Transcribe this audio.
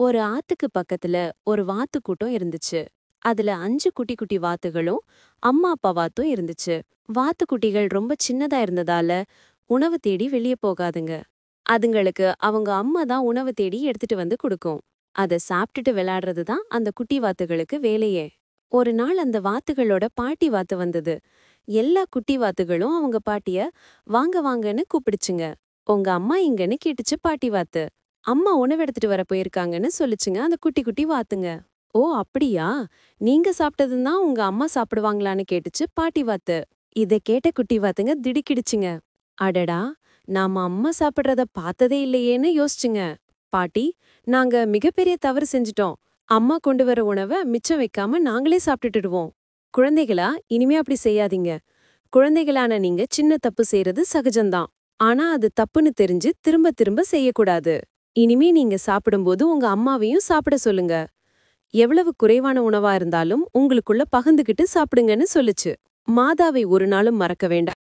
ஒரு ஆத்துக்கு பக்கத்துல ஒரு வாத்து கூட்டம் இருந்துச்சு. அதுல 5 குட்டி குட்டி வாத்துகளும் அம்மா அப்பா வாத்தும் இருந்துச்சு. வாத்துக்குட்டிகள் ரொம்ப சின்னதா இருந்ததால உணவு தேடி வெளியே போகாதுங்க. அதுங்களுக்கு அவங்க அம்மா தான் உணவு தேடி எடுத்துட்டு வந்து கொடுக்கும். அத சாப்பிட்டுட்டு விளையாடுறது தான் அந்த குட்டி வாத்துகளுக்கு வேலையே. ஒரு நாள் அந்த வாத்துகளோட பாட்டி வாத்து வந்தது. எல்லா குட்டி வாத்துகளும் அவங்க பாட்டிய வாங்க வாங்கன்னு கூப்பிடுச்சுங்க. உங்க அம்மா இங்கன்னு கேட்டுச்சு பாட்டி வாத்து. அம்மா உணவு எடுத்துட்டு வர போயிருக்காங்கன்னு சொல்லுச்சுங்க அந்த குட்டி குட்டி வாத்துங்க. ஓ அப்படியா, நீங்க சாப்பிட்டதும் தான் உங்க அம்மா சாப்பிடுவாங்களான்னு கேட்டுச்சு பாட்டி வாத்து. இத கேட்ட குட்டி வாத்துங்க திடுக்கிடுச்சுங்க. அடடா, நாம அம்மா சாப்பிடுறத பார்த்ததே இல்லையேன்னு யோசிச்சுங்க. பாட்டி, நாங்க மிகப்பெரிய தவறு செஞ்சுட்டோம். அம்மா கொண்டு வர உணவை மிச்சம் வைக்காம நாங்களே சாப்பிட்டுடுவோம். குழந்தைகளா, இனிமே அப்படி செய்யாதீங்க. குழந்தைகளான நீங்க சின்ன தப்பு செய்யறது சகஜம்தான். ஆனா அது தப்புன்னு தெரிஞ்சு திரும்ப திரும்ப செய்யக்கூடாது. இனிமே நீங்க சாப்பிடும்போது உங்க அம்மாவையும் சாப்பிட சொல்லுங்க. எவ்வளவு குறைவான உணவா இருந்தாலும் உங்களுக்குள்ள பகிர்ந்துகிட்டு சாப்பிடுங்கன்னு சொல்லுச்சு. மாதாவை ஒரு நாளும் மறக்க வேண்டாம்.